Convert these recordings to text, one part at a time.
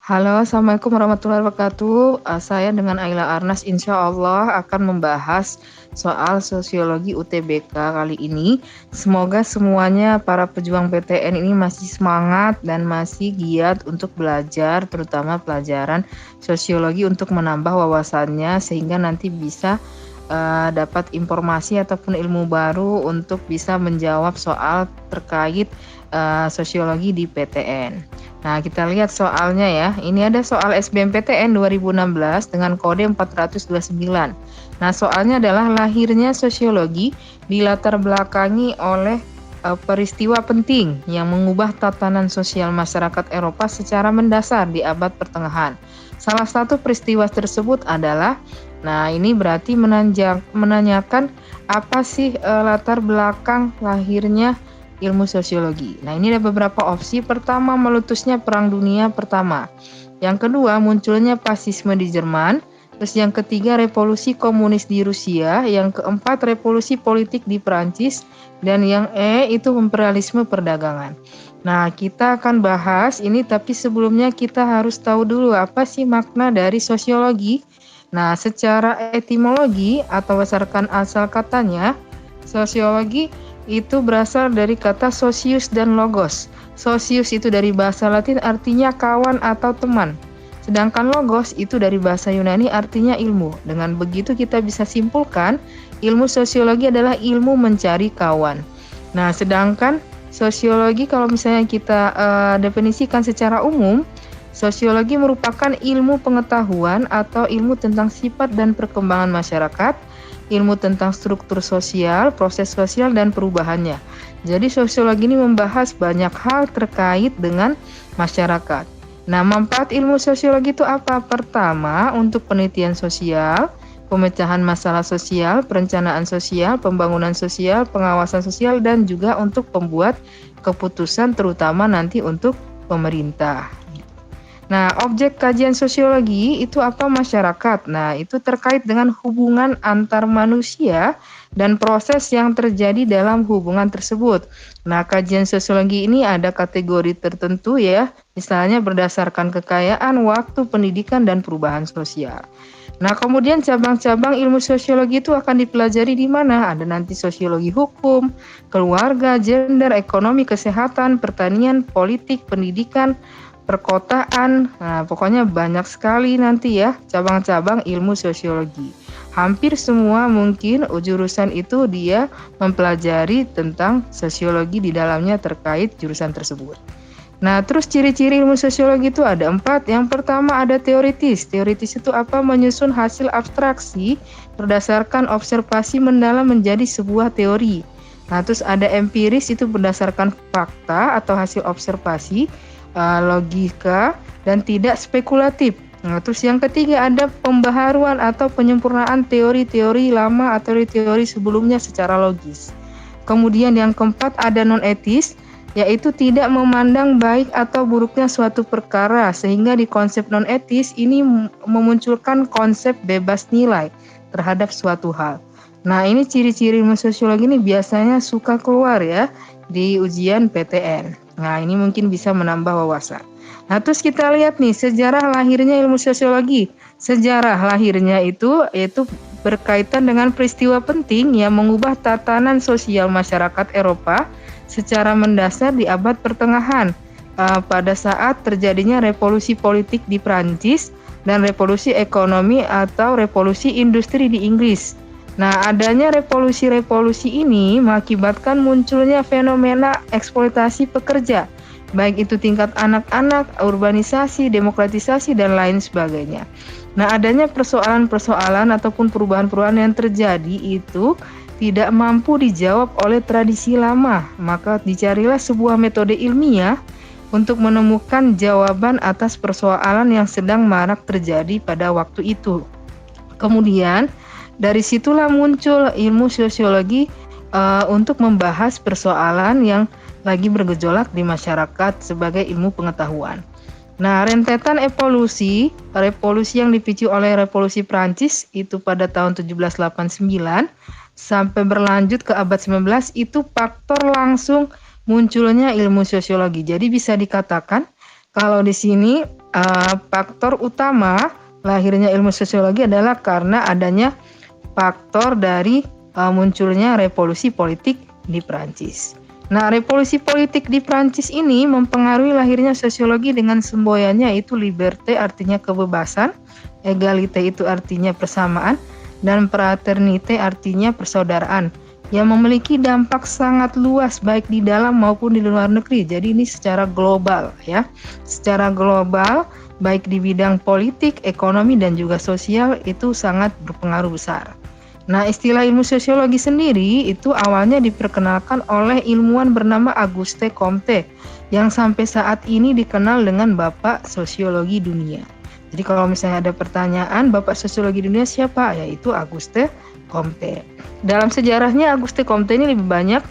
Halo, Assalamualaikum warahmatullahi wabarakatuh. Saya dengan Aila Arnas insya Allah akan membahas soal sosiologi UTBK kali ini. Semoga semuanya para pejuang PTN ini masih semangat dan masih giat untuk belajar, terutama pelajaran sosiologi untuk menambah wawasannya sehingga nanti bisa dapat informasi ataupun ilmu baru untuk bisa menjawab soal terkait sosiologi di PTN. Nah, kita lihat soalnya ya. Ini ada soal SBMPTN 2016 dengan kode 429. Nah, soalnya adalah lahirnya sosiologi dilatar belakangi oleh peristiwa penting yang mengubah tatanan sosial masyarakat Eropa secara mendasar di abad pertengahan. Salah satu peristiwa tersebut adalah, nah ini berarti menanyakan apa sih latar belakang lahirnya ilmu sosiologi. Nah, ini ada beberapa opsi. Pertama, meletusnya Perang Dunia Pertama. Yang kedua, munculnya fasisme di Jerman. Terus yang ketiga, revolusi komunis di Rusia. Yang keempat, revolusi politik di Perancis. Dan yang itu imperialisme perdagangan. Nah, kita akan bahas ini, tapi sebelumnya kita harus tahu dulu apa sih makna dari sosiologi. Nah, secara etimologi atau berdasarkan asal katanya, sosiologi itu berasal dari kata socius dan logos. Socius itu dari bahasa Latin artinya kawan atau teman. Sedangkan logos itu dari bahasa Yunani artinya ilmu. Dengan begitu kita bisa simpulkan ilmu sosiologi adalah ilmu mencari kawan. Nah, sedangkan sosiologi kalau misalnya kita definisikan secara umum, sosiologi merupakan ilmu pengetahuan atau ilmu tentang sifat dan perkembangan masyarakat, ilmu tentang struktur sosial, proses sosial, dan perubahannya. Jadi sosiologi ini membahas banyak hal terkait dengan masyarakat. Nah, manfaat ilmu sosiologi itu apa? Pertama, untuk penelitian sosial, pemecahan masalah sosial, perencanaan sosial, pembangunan sosial, pengawasan sosial, dan juga untuk pembuat keputusan terutama nanti untuk pemerintah. Nah, objek kajian sosiologi itu apa? Masyarakat. Nah, itu terkait dengan hubungan antar manusia dan proses yang terjadi dalam hubungan tersebut. Nah, kajian sosiologi ini ada kategori tertentu ya, misalnya berdasarkan kekayaan, waktu, pendidikan, dan perubahan sosial. Nah, kemudian cabang-cabang ilmu sosiologi itu akan dipelajari di mana? Ada nanti sosiologi hukum, keluarga, gender, ekonomi, kesehatan, pertanian, politik, pendidikan, perkotaan. Nah, pokoknya banyak sekali nanti ya cabang-cabang ilmu sosiologi. Hampir semua mungkin jurusan itu dia mempelajari tentang sosiologi di dalamnya terkait jurusan tersebut. Nah, terus ciri-ciri ilmu sosiologi itu ada 4. Yang pertama ada teoritis. Teoritis itu apa? Menyusun hasil abstraksi berdasarkan observasi mendalam menjadi sebuah teori. Nah, terus ada empiris, itu berdasarkan fakta atau hasil observasi, logika, dan tidak spekulatif. Nah, terus yang ketiga ada pembaharuan atau penyempurnaan teori-teori lama atau teori sebelumnya secara logis. Kemudian yang keempat ada non-etis, yaitu tidak memandang baik atau buruknya suatu perkara, sehingga di konsep non-etis ini memunculkan konsep bebas nilai terhadap suatu hal. Nah, ini ciri-ciri ilmu sosiologi ini biasanya suka keluar ya di ujian PTN. Nah, ini mungkin bisa menambah wawasan. Nah, terus kita lihat nih sejarah lahirnya ilmu sosiologi. Sejarah lahirnya itu berkaitan dengan peristiwa penting yang mengubah tatanan sosial masyarakat Eropa secara mendasar di abad pertengahan, pada saat terjadinya revolusi politik di Prancis dan revolusi ekonomi atau revolusi industri di Inggris. Nah, adanya revolusi-revolusi ini mengakibatkan munculnya fenomena eksploitasi pekerja, baik itu tingkat anak-anak, urbanisasi, demokratisasi, dan lain sebagainya. Nah, adanya persoalan-persoalan ataupun perubahan-perubahan yang terjadi itu tidak mampu dijawab oleh tradisi lama, maka dicarilah sebuah metode ilmiah untuk menemukan jawaban atas persoalan yang sedang marak terjadi pada waktu itu. Kemudian, dari situlah muncul ilmu sosiologi untuk membahas persoalan yang lagi bergejolak di masyarakat sebagai ilmu pengetahuan. Nah, rentetan revolusi yang dipicu oleh revolusi Prancis itu pada tahun 1789 sampai berlanjut ke abad 19 itu faktor langsung munculnya ilmu sosiologi. Jadi bisa dikatakan Kalau di sini faktor utama lahirnya ilmu sosiologi adalah karena adanya faktor dari munculnya revolusi politik di Prancis. Nah, revolusi politik di Prancis ini mempengaruhi lahirnya sosiologi dengan semboyannya itu liberté artinya kebebasan, égalité itu artinya persamaan, dan fraternité artinya persaudaraan yang memiliki dampak sangat luas baik di dalam maupun di luar negeri. Jadi ini secara global ya. Secara global baik di bidang politik, ekonomi dan juga sosial itu sangat berpengaruh besar. Nah, istilah ilmu sosiologi sendiri itu awalnya diperkenalkan oleh ilmuwan bernama Auguste Comte yang sampai saat ini dikenal dengan Bapak Sosiologi Dunia. Jadi kalau misalnya ada pertanyaan, Bapak Sosiologi Dunia siapa? Yaitu Auguste Comte. Dalam sejarahnya Auguste Comte ini lebih banyak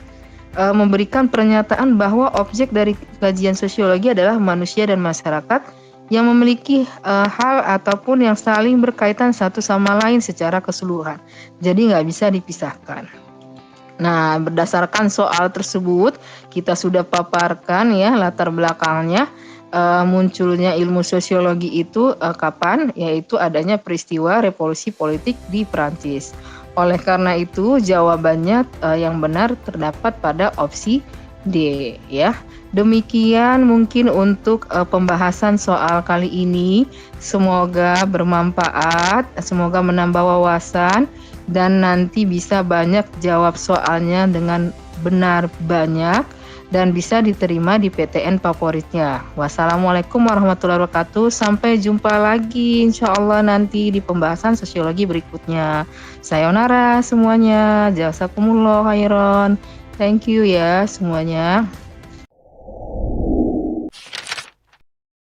memberikan pernyataan bahwa objek dari kajian sosiologi adalah manusia dan masyarakat yang memiliki hal ataupun yang saling berkaitan satu sama lain secara keseluruhan. Jadi nggak bisa dipisahkan. Nah, berdasarkan soal tersebut, kita sudah paparkan ya latar belakangnya munculnya ilmu sosiologi itu kapan, yaitu adanya peristiwa revolusi politik di Prancis. Oleh karena itu, jawabannya yang benar terdapat pada opsi D ya. Demikian mungkin untuk pembahasan soal kali ini. Semoga bermanfaat, semoga menambah wawasan dan nanti bisa banyak jawab soalnya dengan benar banyak dan bisa diterima di PTN favoritnya. Wassalamualaikum warahmatullahi wabarakatuh. Sampai jumpa lagi insyaallah nanti di pembahasan sosiologi berikutnya. Sayonara semuanya. Jazakumullah khairan. Thank you ya semuanya.